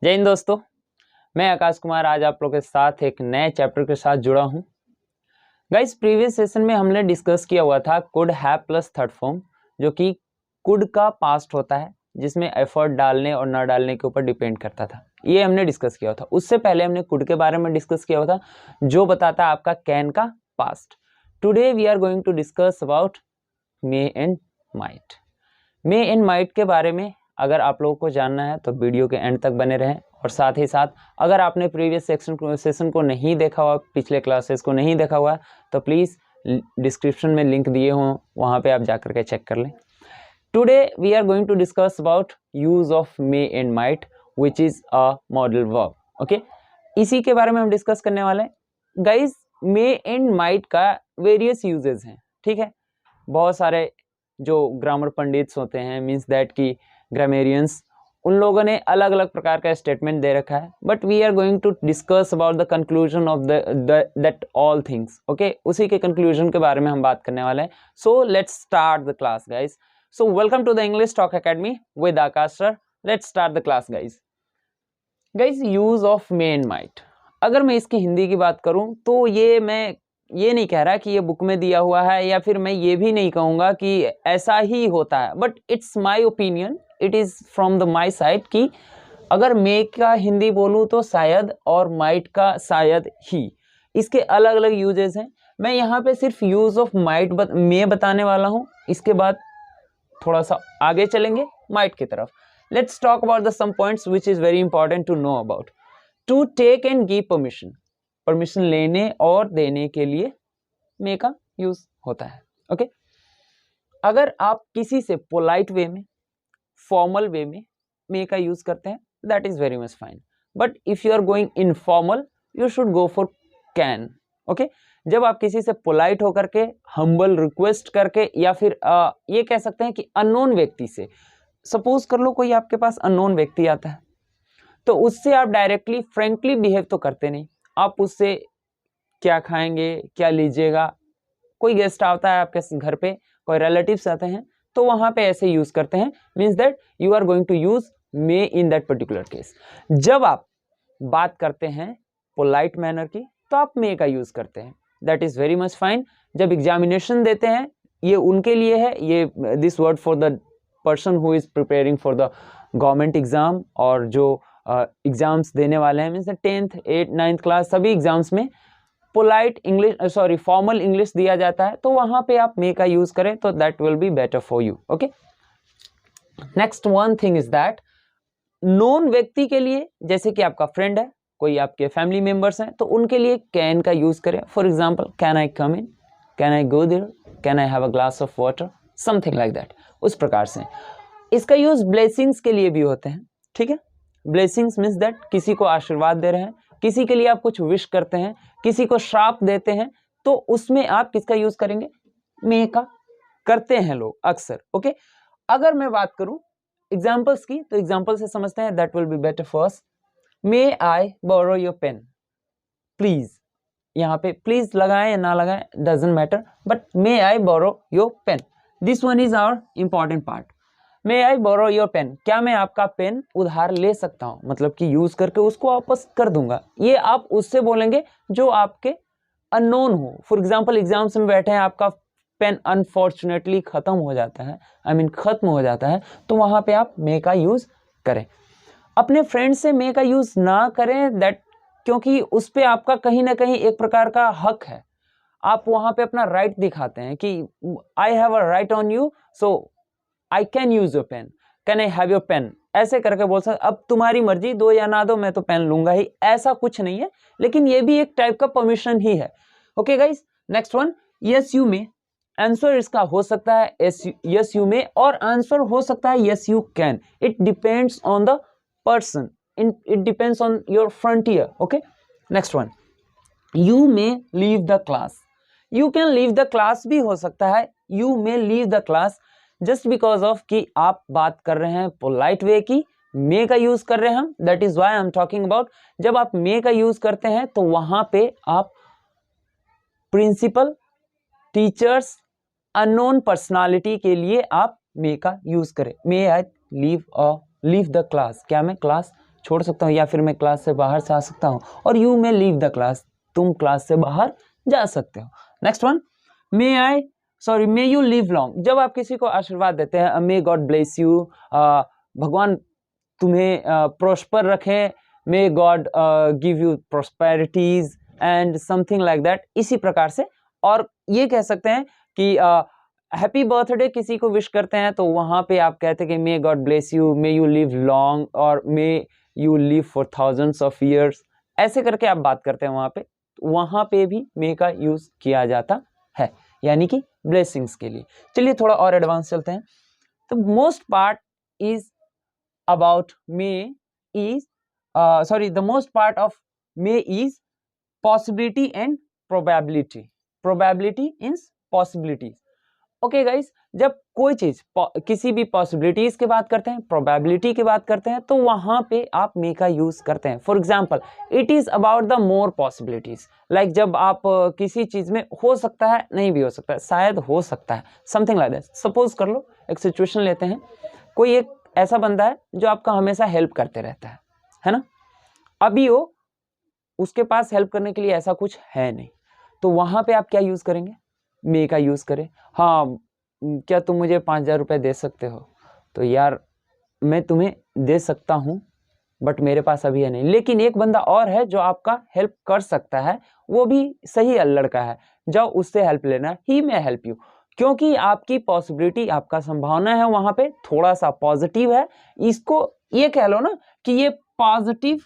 जय हिंद दोस्तों, मैं आकाश कुमार आज आप लोगों के साथ एक नए चैप्टर के साथ जुड़ा हूं। गाइस, प्रीवियस सेशन में हमने डिस्कस किया हुआ था could have plus third form, जो कि कुड का पास्ट होता है, जिसमें एफर्ट डालने और ना डालने के ऊपर डिपेंड करता था। ये हमने डिस्कस किया था। उससे पहले हमने कुड के बारे में डिस्कस किया हुआ था, जो बताता है आपका कैन का past. Today we are going to discuss about may and might. May and might के बारे में अगर आप लोगों को जानना है तो वीडियो के एंड तक बने रहें। और साथ ही साथ अगर आपने प्रीवियस सेशन को नहीं देखा हुआ, पिछले क्लासेस को नहीं देखा हुआ, तो प्लीज़ डिस्क्रिप्शन में लिंक दिए हों, वहाँ पे आप जाकर के चेक कर लें। Today we are going to discuss about use of may and might which is a modal verb. Okay, इसी के बारे में हम डिस्कस करने वाले हैं। गाइज, मे एंड माइट का वेरियस यूजेस हैं, ठीक है। बहुत सारे जो ग्रामर पंडित्स होते हैं, मीन्स दैट की ग्रामेरियंस, उन लोगों ने अलग अलग प्रकार का स्टेटमेंट दे रखा है। But we are going to discuss about the conclusion of that all things. Okay, उसी के कंक्लूजन के बारे में हम बात करने वाले हैं। So let's start the class guys. So welcome to the English Talk Academy with Akash sir. Let's start the class guys. Guys, use of may and might, अगर मैं इसकी हिंदी की बात करूं तो मैं ये नहीं कह रहा कि ये बुक में दिया हुआ है, या फिर मैं ये भी नहीं कहूँगा कि ऐसा ही होता है, but it's my opinion, it is from the my side कि अगर मे का हिंदी बोलूँ तो शायद और माइट का शायद ही। इसके अलग अलग यूजेस हैं। मैं यहाँ पे सिर्फ यूज ऑफ माइट मे बताने वाला हूँ। इसके बाद थोड़ा सा आगे चलेंगे माइट की तरफ। Let's talk about the some points which is very important to know about. To take and give permission, permission लेने और देने के लिए मे का यूज होता है। ओके, अगर आप किसी से पोलाइट वे में, फॉर्मल वे में मे का यूज करते हैं, that is very much fine. But if you are going informal, you should go for can. Okay, जब आप किसी से पोलाइट होकर के, हम्बल रिक्वेस्ट करके, या फिर ये कह सकते हैं कि अननोन व्यक्ति से, सपोज कर लो कोई आपके पास अननोन व्यक्ति आता है, तो उससे आप डायरेक्टली फ्रेंकली बिहेव तो करते नहीं। आप उससे क्या खाएंगे, क्या लीजिएगा, कोई गेस्ट आता है आपके घर पे, कोई रिलेटिव्स आते हैं, तो वहां पे ऐसे यूज करते हैं। Means that you are going to use may in that particular case. जब आप बात करते हैं पोलाइट मैनर की, तो आप मे का यूज करते हैं, that is very much fine. जब एग्जामिनेशन देते हैं, ये उनके लिए है, ये this word for the person who is preparing for the government exam, और जो एग्जाम्स देने वाले हैं, means 10th 8th 9th class सभी एग्जाम्स में पोलाइट इंग्लिश, फॉर्मल इंग्लिश दिया जाता है, तो वहां पे आप मे का यूज करें तो that will be better for you. Okay, next one thing is that known व्यक्ति के लिए, जैसे कि आपका फ्रेंड है, कोई आपके फैमिली मेंबर्स हैं, तो उनके लिए कैन का यूज करें। For example, can I come in, can I go there, can I have a glass of water, something like that. उस प्रकार से इसका यूज ब्लेसिंग्स के लिए भी होते हैं, ठीक है। ब्लेसिंग्स मीन्स दैट किसी को आशीर्वाद दे रहे हैं, किसी के लिए आप कुछ विश करते हैं, किसी को श्राप देते हैं, तो उसमें आप किसका यूज करेंगे? मे का करते हैं लोग अक्सर। ओके, अगर मैं बात करूं एग्जाम्पल्स की, तो एग्जाम्पल से समझते हैं, that will be better for us. May I borrow your pen, please, यहाँ पे प्लीज लगाएं या ना लगाएं doesn't matter, but may I borrow your pen, this one is our important part. May I borrow your pen, क्या मैं आपका pen उधार ले सकता हूं, मतलब कि यूज करके उसको वापस कर दूंगा। ये आप उससे बोलेंगे जो आपके अननोन हो। फॉर एग्जाम्पल, एग्जाम्स में बैठे हैं, आपका पेन अनफॉर्चुनेटली खत्म हो जाता है, खत्म हो जाता है, तो वहां पे आप मे का यूज करें। अपने फ्रेंड से मे का यूज ना करें, दैट, क्योंकि उस पे आपका कहीं ना कहीं एक प्रकार का हक है। आप वहां पे अपना राइट दिखाते हैं कि I have a right on you, so I can use your pen, can I have your pen, ऐसे करके बोल सकते। अब तुम्हारी मर्जी, दो या ना दो, मैं तो पेन लूंगा ही, ऐसा कुछ नहीं है, लेकिन ये भी एक टाइप का परमिशन ही है। Okay guys, next one, yes you may. Answer इसका हो सकता है यस यू मे, और आंसर हो सकता है yes you can. It depends on the person, it depends on your frontier. Okay, next one, you may leave the class. You can leave the class भी हो सकता है, you may leave the class, just because of कि आप बात कर रहे हैं पोलाइट वे की, मे का यूज कर रहे हैं हम, that is why I am talking about. जब आप मे का यूज करते हैं तो वहां पे आप प्रिंसिपल, टीचर्स, अननोन पर्सनालिटी के लिए आप मे का यूज करें। मे आई लीव द क्लास, क्या मैं क्लास छोड़ सकता हूँ, या फिर मैं क्लास से बाहर से आ सकता हूँ। और you may leave the class, तुम क्लास से बाहर जा सकते हो। Next one, may you live long. जब आप किसी को आशीर्वाद देते हैं, मे गॉड ब्लेस यू, भगवान तुम्हें प्रोस्पर रखे, may God give you prosperities and something like that, इसी प्रकार से। और ये कह सकते हैं कि हैप्पी बर्थडे किसी को विश करते हैं तो वहां पे आप कहते हैं कि may God bless you, may you live long, और may you live for thousands of years, ऐसे करके आप बात करते हैं वहां पे भी मे का यूज किया जाता है, यानी कि ब्लेसिंग्स के लिए। चलिए थोड़ा और एडवांस चलते हैं। तो most part is about may is the most part of May is possibility and probability. Probability means possibilities. Okay guys, जब कोई चीज किसी भी पॉसिबिलिटीज की बात करते हैं, प्रोबेबिलिटी की बात करते हैं, तो वहां पे आप मे का यूज करते हैं। For example, it is about the more possibilities. Like जब आप किसी चीज में हो सकता है, नहीं भी हो सकता है, शायद हो सकता है, समथिंग लाइक दैट। सपोज कर लो, एक सिचुएशन लेते हैं, कोई एक ऐसा बंदा है जो आपका हमेशा हेल्प करते रहता है ना। अभी वो उसके पास हेल्प करने के लिए ऐसा कुछ है नहीं, तो वहां पे आप क्या यूज करेंगे? मे का यूज करें। हाँ, क्या तुम मुझे 5,000 रुपये दे सकते हो? तो यार मैं तुम्हें दे सकता हूं, बट मेरे पास अभी है नहीं, लेकिन एक बंदा और है जो आपका हेल्प कर सकता है, वो भी सही लड़का है, जाओ उससे हेल्प लेना, ही मे हेल्प यू। क्योंकि आपकी पॉसिबिलिटी, आपका संभावना है वहां पे थोड़ा सा पॉजिटिव है। इसको ये कह लो ना कि ये पॉजिटिव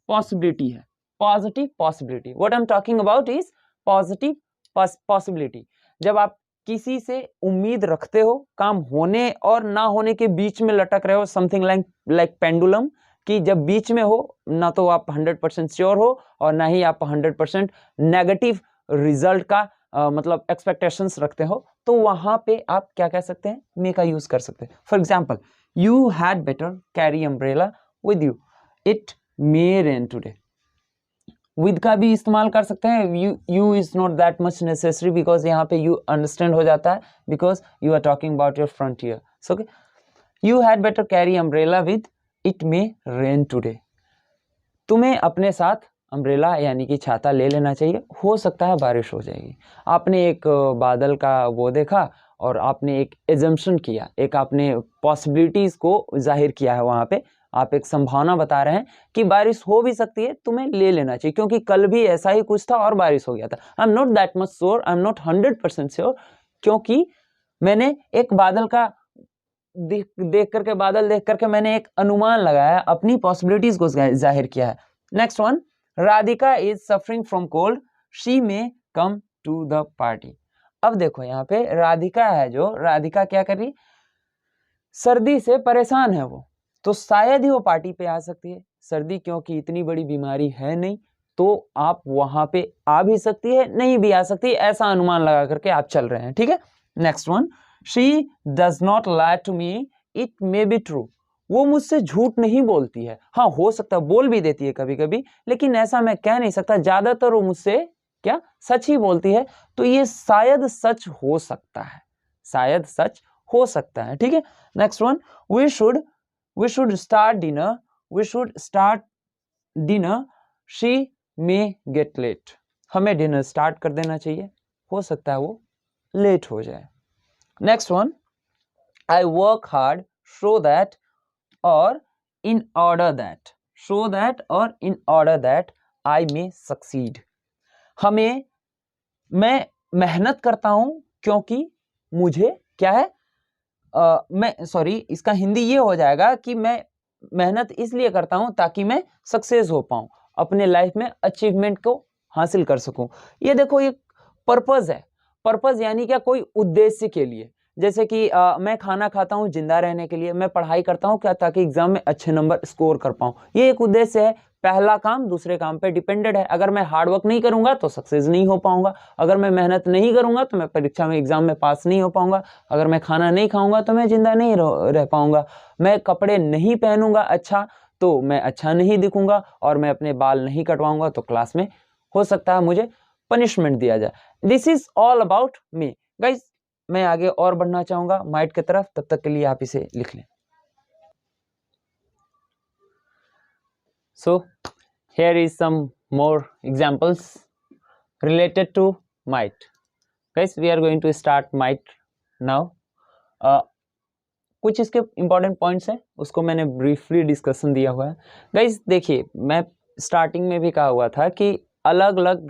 पॉसिबिलिटी है, positive possibility. What I am talking about is positive possibility. जब आप किसी से उम्मीद रखते हो, काम होने और ना होने के बीच में लटक रहे हो, समथिंग लाइक पेंडुलम, कि जब बीच में हो ना तो आप 100% श्योर हो और ना ही आप 100% नेगेटिव रिजल्ट का मतलब एक्सपेक्टेशंस रखते हो, तो वहां पे आप क्या कह सकते हैं? मे का यूज कर सकते हैं। For example, you had better carry umbrella with you, it may rain today. With का भी इस्तेमाल कर सकते हैं। You is not that much necessary, because यहाँ पे यू अंडरस्टैंड हो जाता है, because you are talking about your frontier. So okay, you had better carry umbrella with, it may rain today. तुम्हें अपने साथ अम्ब्रेला यानी कि छाता ले लेना चाहिए, हो सकता है बारिश हो जाएगी। आपने एक बादल का वो देखा और आपने एक एजम्पशन किया, एक आपने पॉसिबिलिटीज को जाहिर किया है, वहां पे आप एक संभावना बता रहे हैं कि बारिश हो भी सकती है, तुम्हें ले लेना चाहिए, क्योंकि कल भी ऐसा ही कुछ था और बारिश हो गया था। आई am not that much sure, I am not 100% sure, क्योंकि मैंने एक बादल का देख करके, बादल देख करके मैंने एक अनुमान लगाया, अपनी पॉसिबिलिटीज को जाहिर किया है। Next one, Radhika is suffering from cold, she may come to the party. अब देखो यहाँ पे राधिका है, जो राधिका क्या कर रही, सर्दी से परेशान है वो, तो शायद ही वो पार्टी पे आ सकती है। सर्दी क्योंकि इतनी बड़ी बीमारी है नहीं, तो आप वहां पे आ भी सकती है, नहीं भी आ सकती, ऐसा अनुमान लगा करके आप चल रहे हैं, ठीक है। Next one, she does not lie to me, it may be true. वो मुझसे झूठ नहीं बोलती है। हाँ, हो सकता है बोल भी देती है कभी कभी, लेकिन ऐसा मैं कह नहीं सकता, ज्यादातर वो मुझसे क्या सच ही बोलती है, तो ये शायद सच हो सकता है, शायद सच हो सकता है, ठीक है। Next one, we should start dinner, she may get late. हमें डिनर स्टार्ट कर देना चाहिए, हो सकता है वो लेट हो जाए। Next one, I work hard so that और in order that I may succeed. मैं मेहनत करता हूं क्योंकि मुझे क्या है, इसका हिंदी ये हो जाएगा कि मैं मेहनत इसलिए करता हूं ताकि मैं सक्सेस हो पाऊं, अपने लाइफ में अचीवमेंट को हासिल कर सकूं। ये देखो, ये पर्पस है। पर्पस यानी क्या, कोई उद्देश्य के लिए। जैसे कि मैं खाना खाता हूं जिंदा रहने के लिए, मैं पढ़ाई करता हूं क्या, ताकि एग्जाम में अच्छे नंबर स्कोर कर पाऊं, ये एक उद्देश्य है। पहला काम दूसरे काम पे डिपेंडेड है। अगर मैं हार्ड वर्क नहीं करूंगा तो सक्सेस नहीं हो पाऊंगा, अगर मैं मेहनत नहीं करूंगा तो मैं परीक्षा में एग्जाम में पास नहीं हो पाऊंगा, अगर मैं खाना नहीं खाऊंगा तो मैं जिंदा नहीं रह पाऊंगा, मैं कपड़े नहीं पहनूंगा अच्छा तो मैं अच्छा नहीं दिखूंगा, और मैं अपने बाल नहीं कटवाऊंगा तो क्लास में हो सकता है मुझे पनिशमेंट दिया जाए। This is all about me. Guys, मैं आगे और बढ़ना चाहूंगा माइट की तरफ, तब तक के लिए आप इसे लिख लें। So here is some more examples related to might. Guys, we are going to start might now. कुछ इसके इंपॉर्टेंट पॉइंट्स हैं, उसको मैंने ब्रीफली डिस्कशन दिया हुआ है. गाइस देखिए, मैं स्टार्टिंग में भी कहा हुआ था कि अलग अलग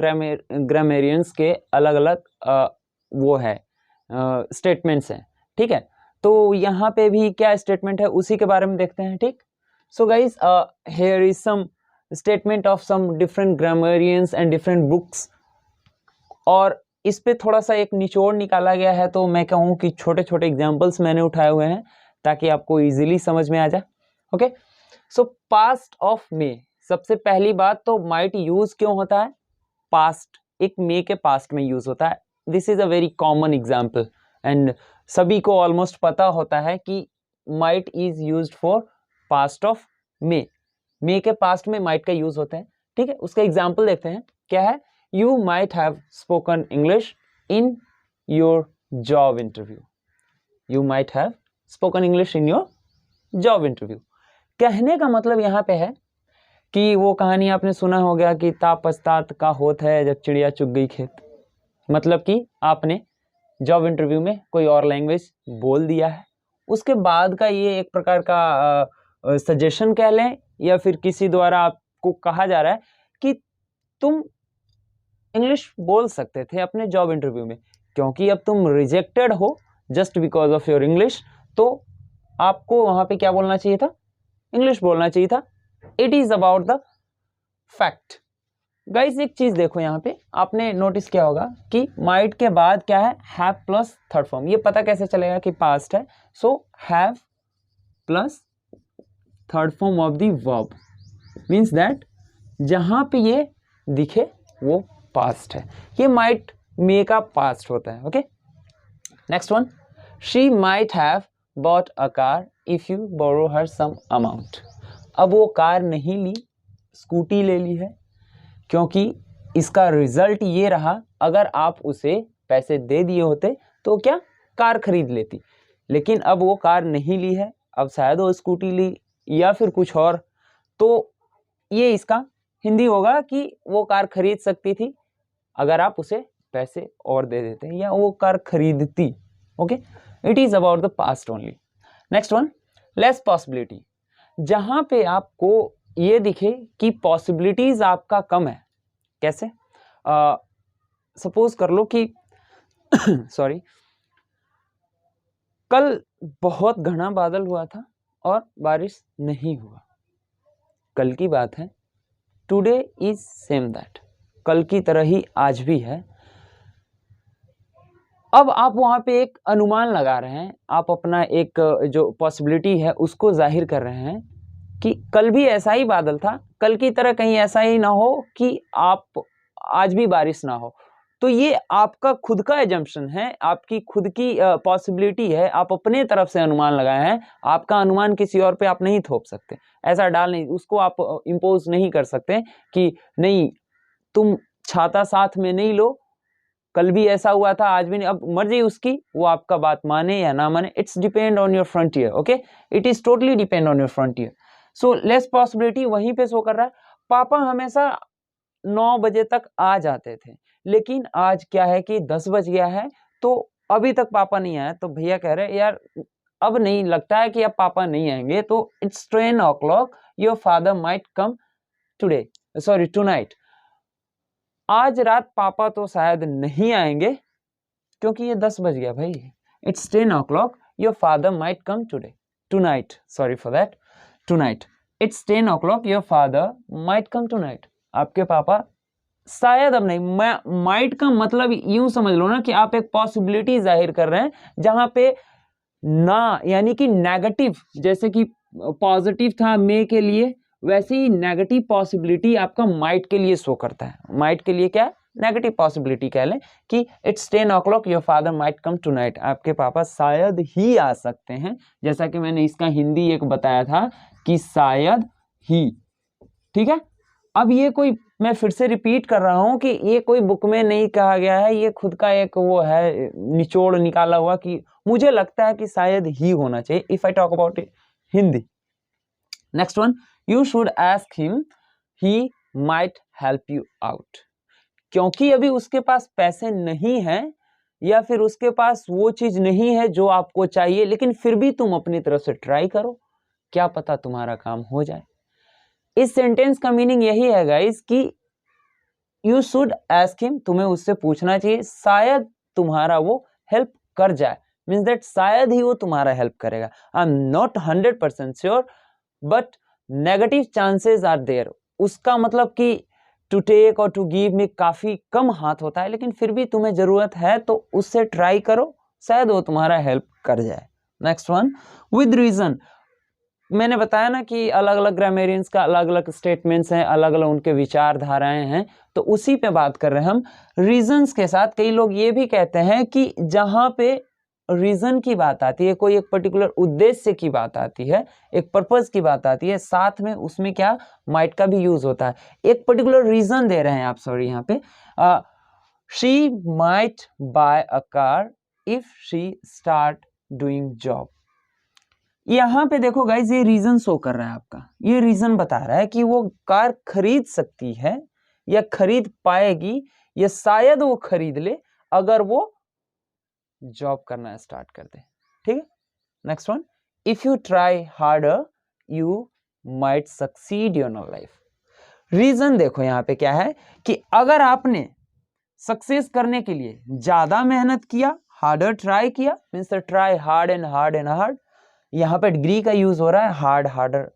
ग्रामेरियंस के अलग अलग वो है स्टेटमेंट्स हैं. ठीक है, तो यहाँ पे भी क्या स्टेटमेंट है उसी के बारे में देखते हैं. ठीक, so guys here is some statement of some different grammarians and different books, और इस पे थोड़ा सा एक निचोड़ निकाला गया है. तो मैं कहूँ कि छोटे छोटे एग्जाम्पल्स मैंने उठाए हुए हैं ताकि आपको इजीली समझ में आ जाए. ओके, सो पास्ट ऑफ मे. सबसे पहली बात तो माइट यूज क्यों होता है? पास्ट, एक मे के पास्ट में यूज होता है. This is a very common example and सभी को ऑलमोस्ट पता होता है कि might is used for past of may. May के पास्ट में माइट का यूज होता है. ठीक है, उसका एग्जाम्पल देखते हैं. क्या है? You might have spoken English in your job interview. You might have spoken English in your job interview. कहने का मतलब यहाँ पे है कि वो कहानी आपने सुना हो गया कि ता पछतात का होत है जब चिड़िया चुग गई खेत. मतलब कि आपने जॉब इंटरव्यू में कोई और लैंग्वेज बोल दिया है, उसके बाद का ये एक प्रकार का सजेशन कह लें या फिर किसी द्वारा आपको कहा जा रहा है कि तुम इंग्लिश बोल सकते थे अपने जॉब इंटरव्यू में, क्योंकि अब तुम रिजेक्टेड हो just because of your English, तो आपको वहां पे क्या बोलना चाहिए था? इंग्लिश बोलना चाहिए था. It is about the fact. Guys एक चीज देखो, यहाँ पे आपने नोटिस किया होगा कि माइट के बाद क्या है? Have plus third form. ये पता कैसे चलेगा कि पास्ट है? So have plus third form of the verb means that जहां पे ये दिखे वो पास्ट है. ये माइट मे का पास्ट होता है. Okay, next one. She might have bought a car if you borrow her some amount. अब वो कार नहीं ली, स्कूटी ले ली है, क्योंकि इसका रिजल्ट ये रहा अगर आप उसे पैसे दे दिए होते तो क्या कार खरीद लेती. लेकिन अब वो कार नहीं ली है, अब शायद वो स्कूटी ली या फिर कुछ और, तो ये इसका हिंदी होगा कि वो कार खरीद सकती थी अगर आप उसे पैसे और दे देते या वो कार खरीदती. Okay, it is about the past only. Next one, less possibility. जहां पे आपको ये दिखे कि पॉसिबिलिटीज आपका कम है. कैसे? सपोज कर लो कि सॉरी, कल बहुत घना बादल हुआ था और बारिश नहीं हुआ. कल की बात है. Today is same that. कल की तरह ही आज भी है. अब आप वहां पे एक अनुमान लगा रहे हैं, आप अपना एक जो पॉसिबिलिटी है उसको जाहिर कर रहे हैं कि कल भी ऐसा ही बादल था, कल की तरह कहीं ऐसा ही ना हो कि आप आज भी बारिश ना हो. तो ये आपका खुद का एजम्पशन है, आपकी खुद की पॉसिबिलिटी है, आप अपने तरफ से अनुमान लगाए हैं. आपका अनुमान किसी और पे आप नहीं थोप सकते, ऐसा डाल नहीं, उसको आप इम्पोज नहीं कर सकते कि नहीं तुम छाता साथ में नहीं लो, कल भी ऐसा हुआ था आज भी नहीं. अब मर्जी उसकी, वो आपका बात माने या ना माने, it's depend on your frontier. Okay, it is totally depend on your frontier. So less possibility वहीं पे शो कर रहा है. पापा हमेशा 9 बजे तक आ जाते थे, लेकिन आज क्या है कि 10 बज गया है तो अभी तक पापा नहीं आए. तो भैया कह रहे यार अब नहीं लगता है कि अब पापा नहीं आएंगे, तो it's 10 o'clock, your father might come today, sorry tonight. आज रात पापा तो शायद नहीं आएंगे क्योंकि ये 10 बज गया भाई. It's 10 o'clock, your father might come today, tonight, sorry for that, tonight. It's 10 o'clock, your father might come tonight. आपके पापा शायद अब नहीं. माइट का मतलब यूं समझ लो ना कि आप एक पॉसिबिलिटी जाहिर कर रहे हैं जहां पे ना यानी कि नेगेटिव, जैसे कि पॉजिटिव था मे के लिए, वैसे ही नेगेटिव पॉसिबिलिटी आपका माइट के लिए शो करता है. माइट के लिए क्या है? नेगेटिव पॉसिबिलिटी कह लें कि it's 10 o'clock, your father might come tonight. आपके पापा शायद ही आ सकते हैं, जैसा कि मैंने इसका हिंदी एक बताया था कि शायद ही. ठीक है, अब ये कोई, मैं फिर से रिपीट कर रहा हूं कि ये कोई बुक में नहीं कहा गया है, ये खुद का एक वो है निचोड़ निकाला हुआ कि मुझे लगता है कि शायद ही होना चाहिए. If I talk about Hindi. Next one, you should ask him he might help you out, क्योंकि अभी उसके पास पैसे नहीं हैं या फिर उसके पास वो चीज नहीं है जो आपको चाहिए, लेकिन फिर भी तुम अपनी तरफ से ट्राई करो, क्या पता तुम्हारा काम हो जाए। इस सेंटेंस का मीनिंग यही है गाइस कि यू शुड आस्क हिम, तुम्हें उससे पूछना चाहिए, शायद तुम्हारा वो हेल्प कर जाए, मीन्स दैट शायद ही वो तुम्हारा हेल्प करेगा। I am not 100% sure but negative chances are there. उसका मतलब कि टू टेक और टू गिव में काफी कम हाथ होता है, लेकिन फिर भी तुम्हें जरूरत है तो उससे ट्राई करो, शायद वो तुम्हारा हेल्प कर जाए। Next one, with reason. मैंने बताया ना कि अलग अलग ग्रामेरियंस का अलग अलग स्टेटमेंट्स हैं, अलग अलग उनके विचारधाराएं हैं, तो उसी पे बात कर रहे हैं हम रीजंस के साथ। कई लोग ये भी कहते हैं कि जहां पे रीजन की बात आती है, कोई एक पर्टिकुलर उद्देश्य की बात आती है, एक पर्पस की बात आती है, साथ में उसमें क्या माइट का भी यूज होता है। एक पर्टिकुलर रीजन दे रहे हैं आप, सॉरी यहाँ पे she might buy a car if she start doing job. यहाँ पे देखो गाइज, ये रीजन शो कर रहा है आपका, ये रीजन बता रहा है कि वो कार खरीद सकती है या खरीद पाएगी या शायद वो खरीद ले अगर वो जॉब करना स्टार्ट कर दे। ठीक है, next one, if you try harder you might succeed your life. Reason देखो यहाँ पे क्या है कि अगर आपने सक्सेस करने के लिए ज्यादा मेहनत किया, हार्डर ट्राई किया, means try hard and hard and hard. यहाँ पे डिग्री का यूज हो रहा है, हार्ड हार्डर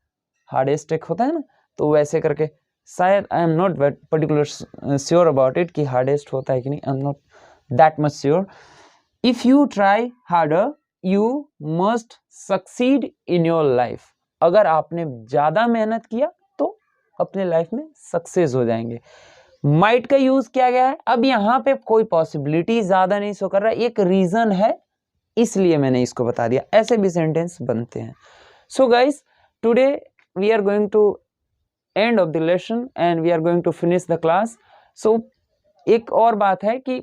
हार्डेस्ट एक होता है ना, तो वैसे करके शायद आई am not particular sure about it कि हार्डेस्ट होता है कि नहीं, आई am not that much sure. If you try harder you must succeed in your life. अगर आपने ज्यादा मेहनत किया तो अपने लाइफ में सक्सेस हो जाएंगे। माइट का यूज किया गया है। अब यहाँ पे कोई पॉसिबिलिटी ज्यादा नहीं शो कर रहा है, एक रीजन है, इसलिए मैंने इसको बता दिया। ऐसे भी सेंटेंस बनते हैं। So guys, today we are going to end of the lesson and we are going to finish the class. So एक और बात है कि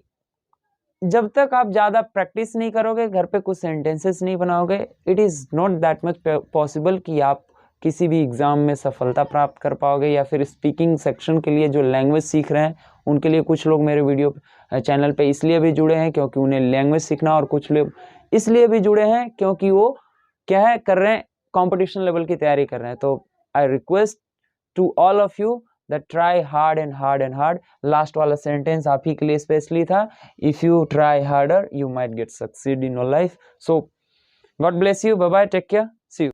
जब तक आप ज़्यादा प्रैक्टिस नहीं करोगे, घर पे कुछ सेंटेंसेस नहीं बनाओगे, it is not that much possible कि आप किसी भी एग्ज़ाम में सफलता प्राप्त कर पाओगे। या फिर स्पीकिंग सेक्शन के लिए जो लैंग्वेज सीख रहे हैं, उनके लिए कुछ लोग मेरे वीडियो चैनल पे इसलिए भी जुड़े हैं क्योंकि उन्हें लैंग्वेज सीखना, और कुछ लोग इसलिए भी जुड़े हैं क्योंकि वो क्या है कर रहे हैं, कंपटीशन लेवल की तैयारी कर रहे हैं। तो I request to all of you that try hard and hard and hard। Last वाला सेंटेंस आप ही के लिए स्पेशली था, if you try harder you might get succeed in your life। so God bless you, bye bye, take care।